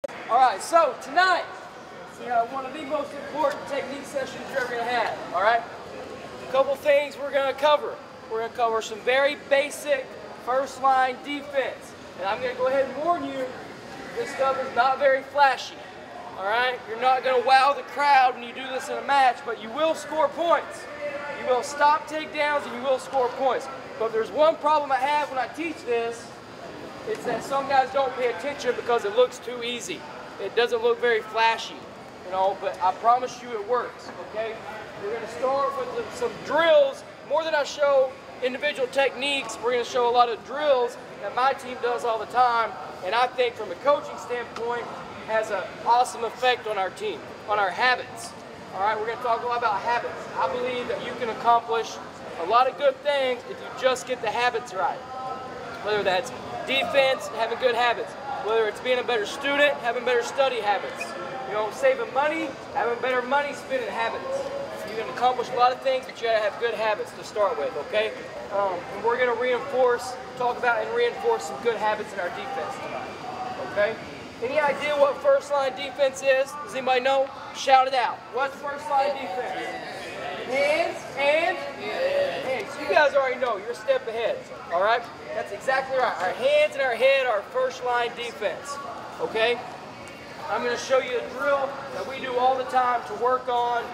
All right, so tonight, one of the most important technique sessions you're ever going to have, all right? A couple things we're going to cover. We're going to cover some very basic first line defense. And I'm going to go ahead and warn you, this stuff is not very flashy, all right? You're not going to wow the crowd when you do this in a match, but you will score points. You will stop takedowns and you will score points. But there's one problem I have when I teach this, it's that some guys don't pay attention because it looks too easy. It doesn't look very flashy, but I promise you it works, okay? We're going to start with some drills. More than I show individual techniques, we're going to show a lot of drills that my team does all the time, and I think from a coaching standpoint has an awesome effect on our team, on our habits. All right, we're going to talk a lot about habits. I believe that you can accomplish a lot of good things if you just get the habits right. Whether that's defense, having good habits. Whether it's being a better student, having better study habits. Saving money, having better money spending habits. You can accomplish a lot of things, but you gotta have good habits to start with, okay? And we're gonna talk about and reinforce some good habits in our defense tonight, okay? Any idea what first line defense is? Does anybody know? Shout it out. What's first line defense? Hands, hands. You guys already know, you're a step ahead, all right? That's exactly right. Our hands and our head are first line defense, okay? I'm going to show you a drill that we do all the time to work on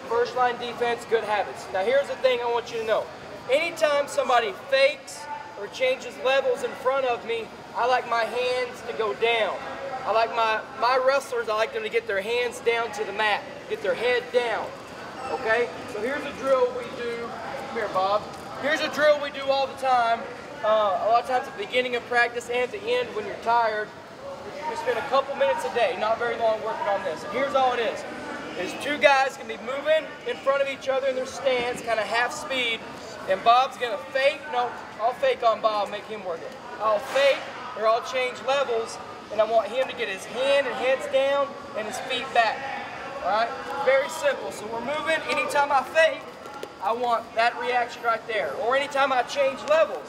first line defense, good habits. Now here's the thing I want you to know. Anytime somebody fakes or changes levels in front of me, I like my hands to go down. I like my wrestlers, I like them to get their hands down to the mat, get their head down, okay? So here's a drill we do. Come here, Bob. Here's a drill we do all the time. A lot of times at the beginning of practice and at the end when you're tired. We spend a couple minutes a day, not very long, working on this. And here's all it is. Two guys can be moving in front of each other in their stance, kind of half speed. And Bob's going to fake. No, I'll fake on Bob, make him work it. I'll fake, or I'll change levels, and I want him to get his hand and heads down and his feet back. All right? Very simple. So we're moving. Anytime I fake, I want that reaction right there. Or anytime I change levels.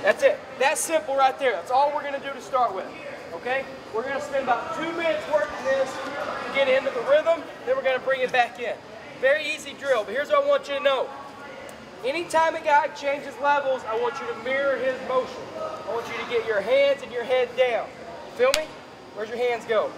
That's it. That's simple right there. That's all we're going to do to start with. Okay? We're going to spend about 2 minutes working this to get into the rhythm. Then we're going to bring it back in. Very easy drill, but here's what I want you to know. Anytime a guy changes levels, I want you to mirror his motion. I want you to get your hands and your head down. You feel me? Where's your hands go?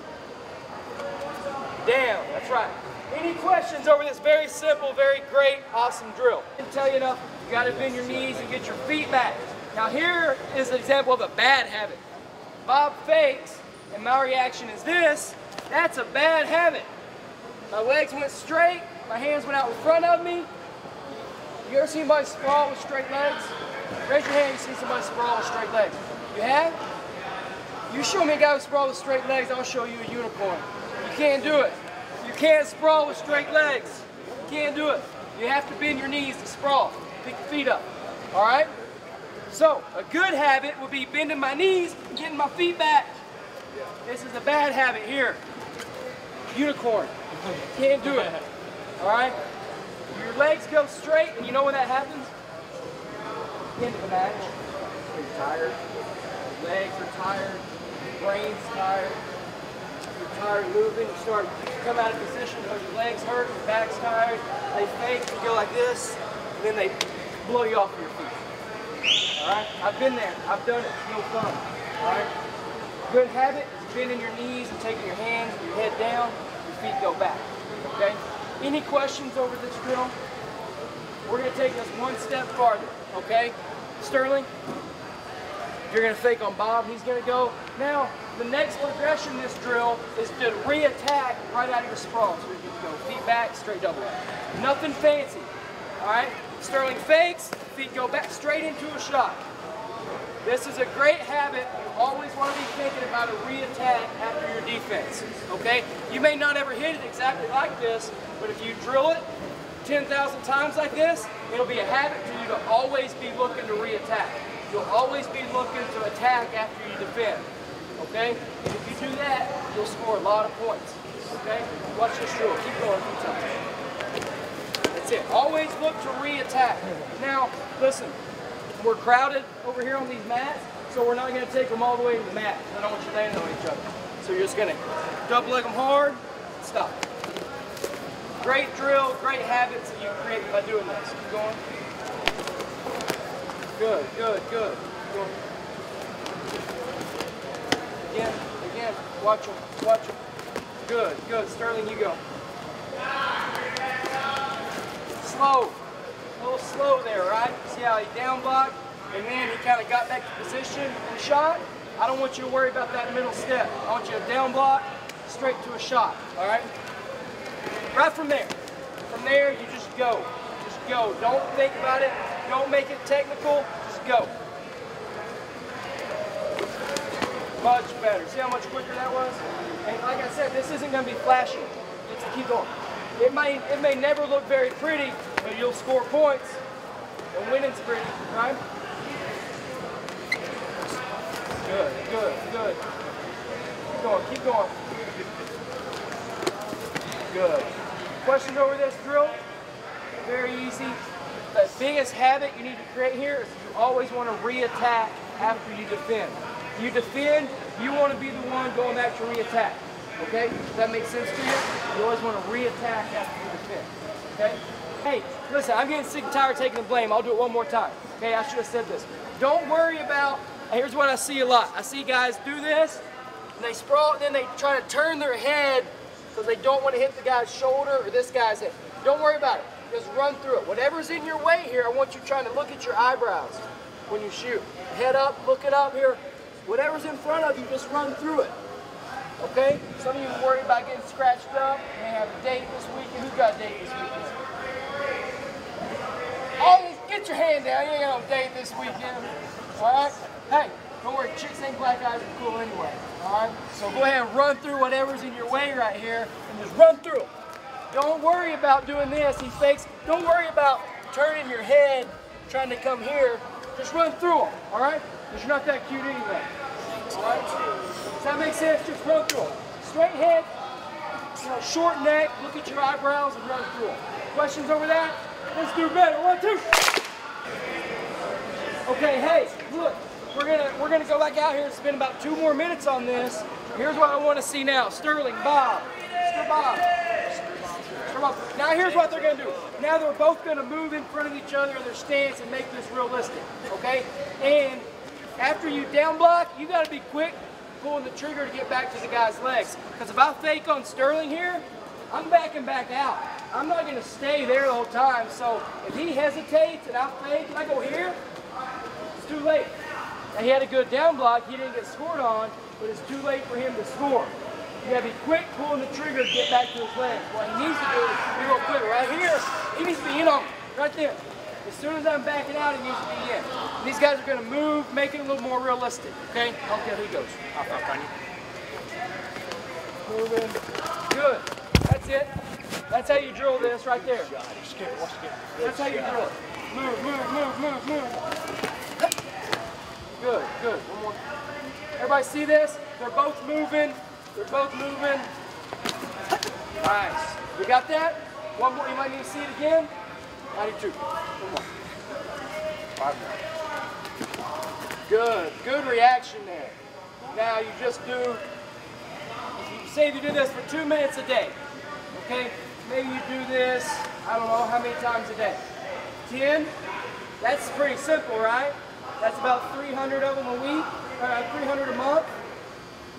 Down. That's right. Any questions over this very simple, very great, awesome drill? I can tell you enough. You got to bend your knees and get your feet back. Now here is an example of a bad habit. Bob fakes, and my reaction is this. That's a bad habit. My legs went straight, my hands went out in front of me. You ever seen anybody sprawl with straight legs? Raise your hand if you see somebody sprawl with straight legs. You have? You show me a guy who sprawl with straight legs, I'll show you a unicorn. You can't do it. You can't sprawl with straight legs. You can't do it. You have to bend your knees to sprawl. Pick your feet up. All right? So, a good habit would be bending my knees and getting my feet back. This is a bad habit here. Unicorn. Can't do it. All right? Your legs go straight, and you know when that happens? End of the match. You're tired. Your legs are tired. Your brain's tired. You're tired of moving. You come out of position because your legs hurt, your back's tired. They fake, you go like this, and then they blow you off your feet. Alright? I've been there. I've done it. It's no fun. Alright? Good habit is bending your knees and taking your hands, your head down, your feet go back. Okay? Any questions over this drill? We're going to take this one step farther. Okay? Sterling, you're going to fake on Bob. He's going to go. Now, the next progression in this drill is to re-attack right out of your sprawl. So you're going to go feet back, straight double. Nothing fancy. Alright? Sterling fakes, feet go back straight into a shot. This is a great habit. You always want to be thinking about a re-attack after your defense. Okay? You may not ever hit it exactly like this, but if you drill it 10,000 times like this, it'll be a habit for you to always be looking to re-attack. You'll always be looking to attack after you defend. Okay? And if you do that, you'll score a lot of points. Okay? Watch this drill. Keep going a few times. That's it. Always look to re-attack. Now, listen, we're crowded over here on these mats, so we're not going to take them all the way to the mat. I don't want you landing on each other. So you're just going to double leg them hard, stop. Great drill, great habits that you create by doing this. Keep going. Good, good, good. Good. Again, watch them, watch them. Good, good. Sterling, you go. Slow, a little slow there, right? See how he down blocked, and then he kind of got back to position and shot? I don't want you to worry about that middle step. I want you to down block, straight to a shot, all right? Right from there. From there, you just go. Just go. Don't think about it. Don't make it technical. Just go. Much better. See how much quicker that was? And like I said, this isn't going to be flashy. Just keep going. It may never look very pretty, but you'll score points. And winning's pretty, right? Good, good, good. Keep going, keep going. Good. Questions over this drill? Very easy. The biggest habit you need to create here is you always want to re-attack after you defend. You defend, you want to be the one going back to re-attack. Okay? Does that make sense to you? You always want to re-attack after you defend. Okay? Hey, listen, I'm getting sick and tired of taking the blame. I'll do it one more time. Okay? I should have said this. Don't worry about, here's what I see a lot. I see guys do this, and they sprawl, and then they try to turn their head because they don't want to hit the guy's shoulder or this guy's head. Don't worry about it. Just run through it. Whatever's in your way here, I want you trying to look at your eyebrows when you shoot. Head up, look it up here. Whatever's in front of you, just run through it. Okay? Some of you worry about getting scratched up. You may have a date this weekend. Who's got a date this weekend? Oh, get your hand down. You ain't got no date this weekend. Alright? Hey, don't worry. Chicks ain't black eyes are cool anyway. Alright? So go ahead and run through whatever's in your way right here and just run through it. Don't worry about doing this. He fakes. Don't worry about turning your head, trying to come here. Just run through them. Alright? Because you're not that cute anyway. Alright? Does that make sense? Just run through them. Straight head, short neck, look at your eyebrows and run through them. Questions over that? Let's do better. 1, 2. Okay, hey, look, we're gonna go back out here and spend about 2 more minutes on this. Here's what I want to see now. Sterling, Bob, Mr. Bob. Now here's what they're going to do. Now they're both going to move in front of each other in their stance and make this realistic, okay? And after you down block, you got to be quick pulling the trigger to get back to the guy's legs. Because if I fake on Sterling here, I'm backing back out. I'm not going to stay there the whole time. So if he hesitates and I fake and I go here, it's too late. Now he had a good down block. He didn't get scored on, but it's too late for him to score. You gotta be quick pulling the trigger to get back to his legs. What he needs to do is be real quick. Right here, he needs to be in on me. Right there. As soon as I'm backing out, he needs to be in. And these guys are gonna move, make it a little more realistic. Okay? Okay, here he goes. Off on you. Moving. Good. That's it. That's how you drill this right there. That's how you drill it. Move, move, move, move, move. Good, good. One more. Everybody see this? They're both moving. They're both moving. Nice. You got that? One more. You might need to see it again. 92. One more. 5 more. Good. Good reaction there. Now you just do, say if you do this for 2 minutes a day. Okay? Maybe you do this, I don't know how many times a day. 10? That's pretty simple, right? That's about 300 of them a week, 300 a month.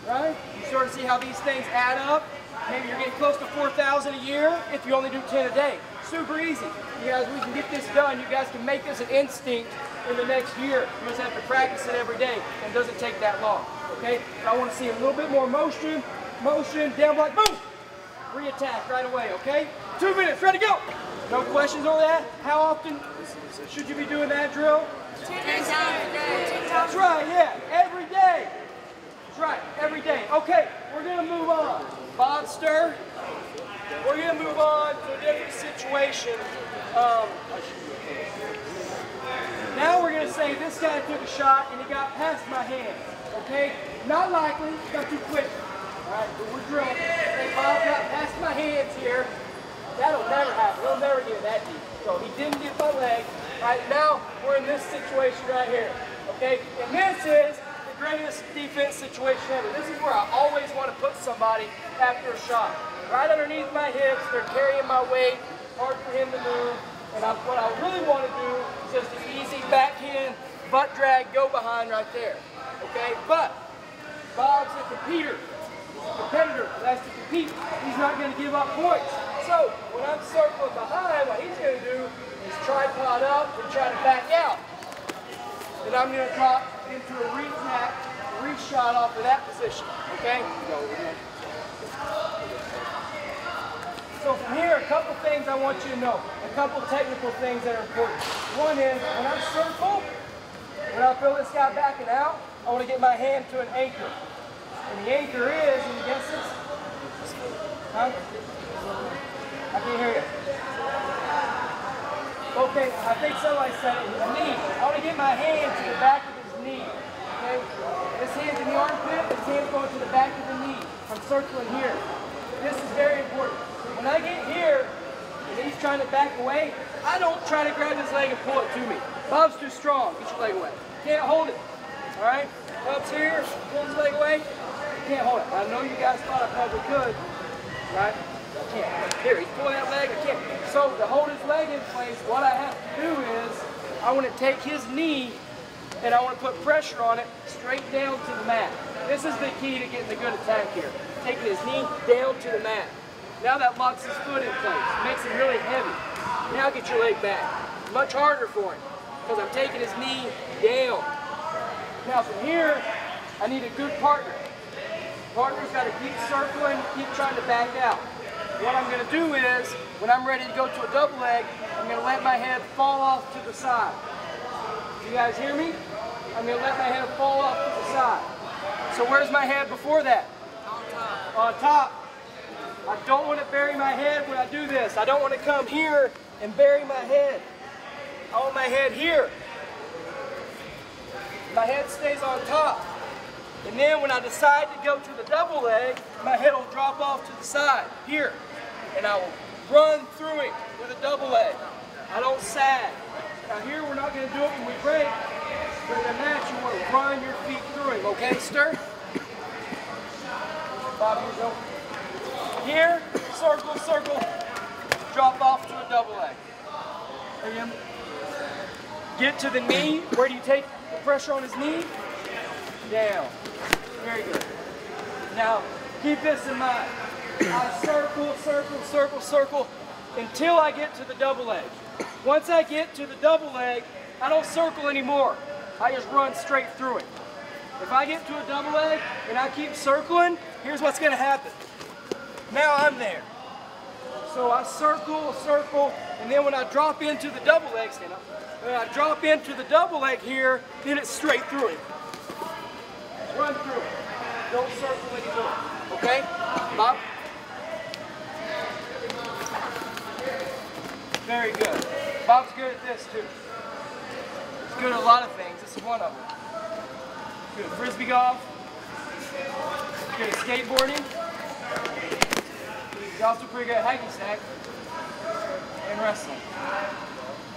Right? You sort of see how these things add up. Maybe you're getting close to 4,000 a year if you only do 10 a day. Super easy. You guys, we can get this done. You guys can make this an instinct in the next year. You just have to practice it every day, and it doesn't take that long. Okay? So I want to see a little bit more motion, down block, boom! Re-attack right away, okay? 2 minutes, ready, go! No questions on that? How often should you be doing that drill? 2 times a day. That's right, yeah, every day. Right, every day. Okay, we're going to move on. Bob Stir, we're going to move on to a different situation. Now we're going to say this guy took a shot and he got past my hands. Okay? Not likely, got too quick. Alright, but we're drilling. Hey, Bob got past my hands here. That'll never happen. He'll never get that deep. So he didn't get my leg. Right now, we're in this situation right here. Okay? And this is the greatest defense situation ever. This is where I always want to put somebody after a shot. Right underneath my hips, they're carrying my weight, hard for him to move. And what I really want to do is just an easy backhand, butt drag, go behind right there. Okay? But Bob's a competitor. He's a competitor who has to compete. He's not going to give up points. So when I'm circling behind, what he's going to do is tripod up and try to back out. And I'm going to drop into a re-tack, re-shot off of that position. Okay? So from here, a couple things I want you to know. A couple technical things that are important. One is, when I circle, when I feel this guy backing out, I want to get my hand to an anchor. And the anchor is, and you guess this? Huh? I can't hear you. Okay, I think somebody said it. His knee. I want to get my hand to the back of his knee. Okay? This hand's in the armpit, this hand's going to the back of the knee. I'm circling here. This is very important. When I get here, and he's trying to back away, I don't try to grab his leg and pull it to me. Bob's too strong. Get your leg away. Can't hold it. All right? Bob's here, pull his leg away. Can't hold it. I know you guys thought I probably could, right? I can't. Here, he's pulling that leg. I can't. So to hold his leg in place, what I have to do is I want to take his knee and I want to put pressure on it straight down to the mat. This is the key to getting a good attack here. Taking his knee down to the mat. Now that locks his foot in place. Makes him really heavy. Now get your leg back. Much harder for him because I'm taking his knee down. Now from here, I need a good partner. Partner's got to keep circling, keep trying to back out. What I'm going to do is, when I'm ready to go to a double leg, I'm going to let my head fall off to the side. Do you guys hear me? I'm going to let my head fall off to the side. So where's my head before that? On top. On top. I don't want to bury my head when I do this. I don't want to come here and bury my head. I want my head here. My head stays on top. And then when I decide to go to the double leg, my head will drop off to the side, here. And I will run through it with a double leg. I don't sag. Now here we're not going to do it when we break, but in a match you want to run your feet through him, okay, Stir? Bob, here you go. Here, circle, circle, drop off to a double leg. Again. Get to the knee. Where do you take the pressure on his knee? Down. Very good. Now, keep this in mind. I circle, circle, circle, circle until I get to the double leg. Once I get to the double leg, I don't circle anymore. I just run straight through it. If I get to a double leg and I keep circling, here's what's going to happen. Now I'm there. So I circle, circle, and then when I drop into the double leg, stand up. When I drop into the double leg here, then it's straight through it. Run through it. Don't circle anymore. Okay? Bob? Very good. Bob's good at this too. He's good at a lot of things. This is one of them. Good at frisbee golf. Good at skateboarding. He's also pretty good at hacky sack and wrestling.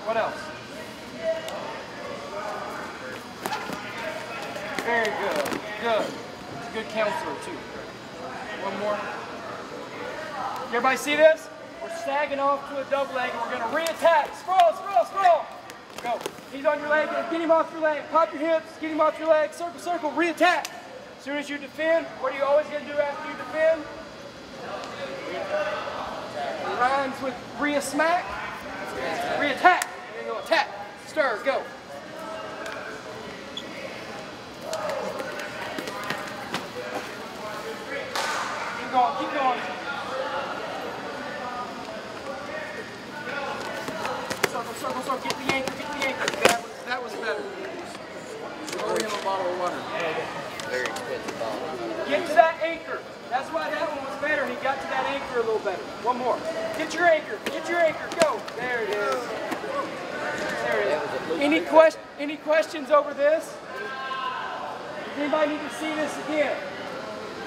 What else? Very good. Good. He's a good counselor too. One more. Everybody see this? We're sagging off to a double leg and we're going to re-attack. Sprawl, sprawl, sprawl. Go. He's on your leg. Get him off your leg. Pop your hips. Get him off your leg. Circle, circle. Re-attack. As soon as you defend, what are you always going to do after you defend? It rhymes with re-smack. Re-attack. And then you'll attack. Stir. Go. Keep going. Keep going. Circle, circle, circle. Get the anchor. Get the anchor. That was better. Throw him a bottle of water. Very expensive bottle. Get to that anchor. That's why that one was better. He got to that anchor a little better. One more. Get your anchor. Get your anchor. Go. There it is. There it is. Any questions over this? Does anybody need to see this again?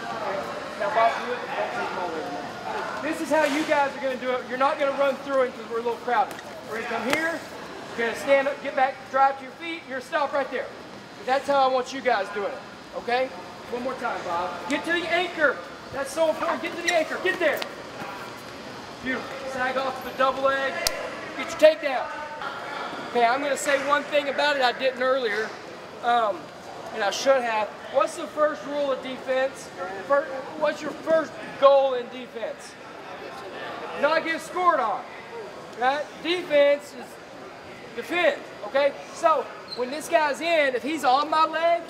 Okay. Now, Bob, do it. Don't take them all the way. This is how you guys are going to do it. You're not going to run through it because we're a little crowded. We're going to come here. You're going to stand up, get back, drive to your feet. You're going to stop right there. That's how I want you guys doing it. Okay? One more time, Bob. Get to the anchor. That's so important. Get to the anchor. Get there. Beautiful. Sag off to the double leg. Get your takedown. Okay, I'm going to say one thing about it I didn't earlier, and I should have. What's the first rule of defense? What's your first goal in defense? Not get scored on. Right? Defense is defend. Okay? So when this guy's in, if he's on my leg,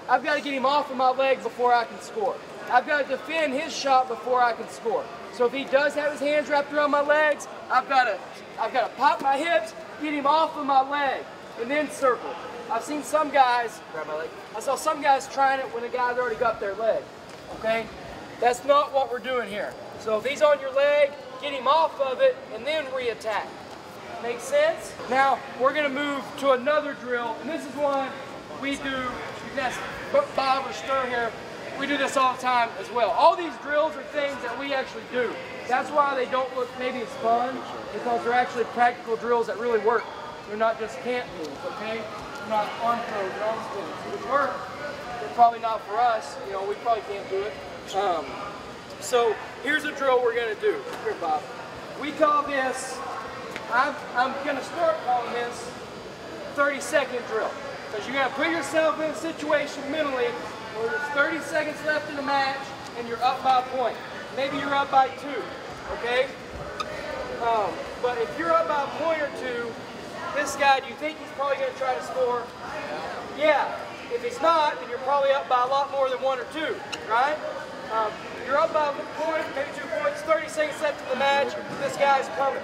I've got to get him off of my leg before I can score. I've got to defend his shot before I can score. So if he does have his hands wrapped around my legs, I've got to pop my hips, get him off of my leg, and then circle. I've seen some guys, grab my leg. I saw some guys trying it when a guy's already got their leg. Okay? That's not what we're doing here. So if he's on your leg, get him off of it, and then re-attack. Make sense? Now, we're going to move to another drill, and this is one we do. That's Bob or Stir here. We do this all the time as well. All these drills are things that we actually do. That's why they don't look maybe as fun, because they're actually practical drills that really work. They're not just camp moves, okay? They're not arm throws and all these things. They would work. They're probably not for us. You know, we probably can't do it. So here's a drill we're going to do. Here, Bob. We call this, I'm going to start calling this 30-second drill. Because you're going to put yourself in a situation mentally where there's 30 seconds left in the match and you're up by a point. Maybe you're up by 2, okay? But if you're up by a point or 2, this guy, do you think he's probably going to try to score? Yeah. If he's not, then you're probably up by a lot more than 1 or 2, right? You're up by a point, maybe 2 points, 30 seconds left in the match. This guy's coming.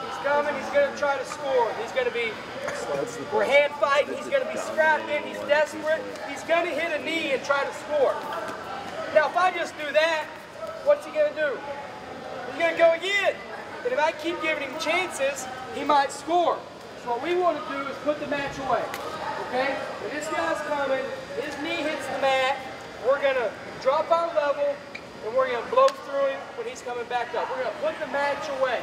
He's coming, he's going to try to score. He's going to be, we're hand fighting, he's going to be scrapping, he's desperate. He's going to hit a knee and try to score. Now, if I just do that, what's he going to do? He's going to go again. And if I keep giving him chances, he might score. So what we want to do is put the match away. Okay? When this guy's coming, his knee hits the mat, we're going to drop our level, and we're going to blow through him when he's coming back up. We're going to put the match away.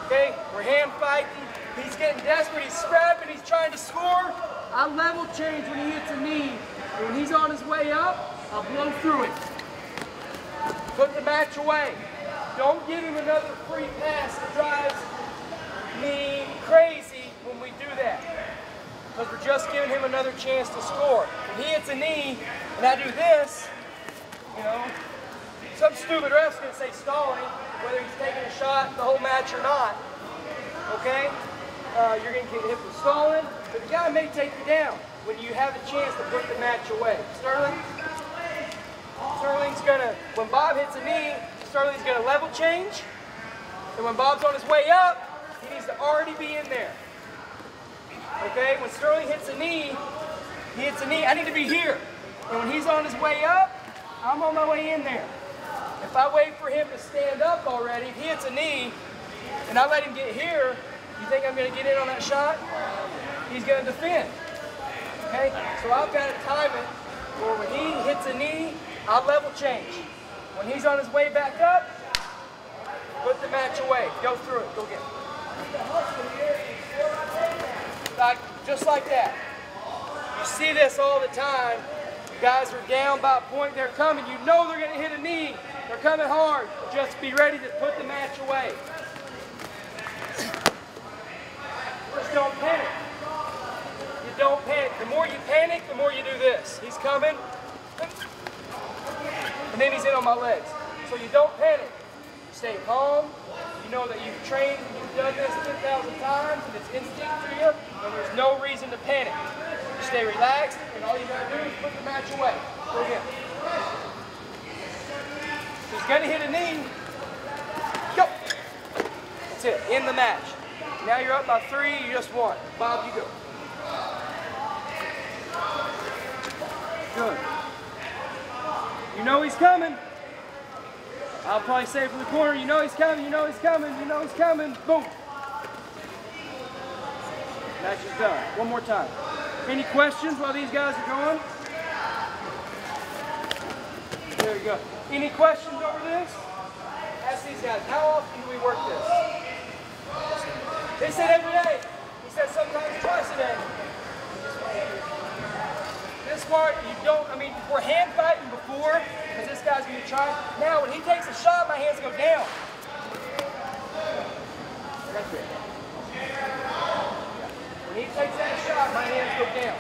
Okay? We're hand fighting. He's getting desperate. He's scrapping. He's trying to score. I level change when he hits a knee. And when he's on his way up, I'll blow through him. Put the match away. Don't give him another free pass that drives me crazy when we do that. Because we're just giving him another chance to score. When he hits a knee and I do this, you know, some stupid ref's going to say stalling, whether he's taking a shot the whole match or not. Okay? You're going to get hit for stalling, but the guy may take you down when you have a chance to put the match away. Sterling's going to, when Bob hits a knee, Sterling's going to level change, and when Bob's on his way up, he needs to already be in there. Okay? When Sterling hits a knee, I need to be here. And when he's on his way up, I'm on my way in there. If I wait for him to stand up already, if he hits a knee, and I let him get here, you think I'm going to get in on that shot? He's going to defend. Okay? So I've got to time it where when he hits a knee, I'll level change. When he's on his way back up, put the match away. Go through it. Go get it. Just like that. You see this all the time. Guys are down by a point. They're coming. You know they're going to hit a knee. They're coming hard. Just be ready to put the match away. Just don't panic. You don't panic. The more you panic, the more you do this. He's coming. And then he's in on my legs. So you don't panic. You stay calm. You know that you've trained, you've done this 10,000 times, and it's instinct to you, and there's no reason to panic. You stay relaxed, and all you gotta do is put the match away. Go again. He's gonna hit a knee. Go. That's it. In the match. Now you're up by 3. You just won. Bob, you go. Good. You know he's coming. I'll probably say from the corner, you know he's coming, you know he's coming, you know he's coming. Boom. Match is done. One more time. Any questions while these guys are going? There you go. Any questions over this? Ask these guys, how often do we work this? They said every day. He said sometimes twice a day. This part, you don't, I mean, we're hand fighting before, because this guy's going to try. Now, when he takes a shot, my hands go down. That's it. When he takes that shot, my hands go down.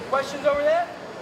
Questions over there?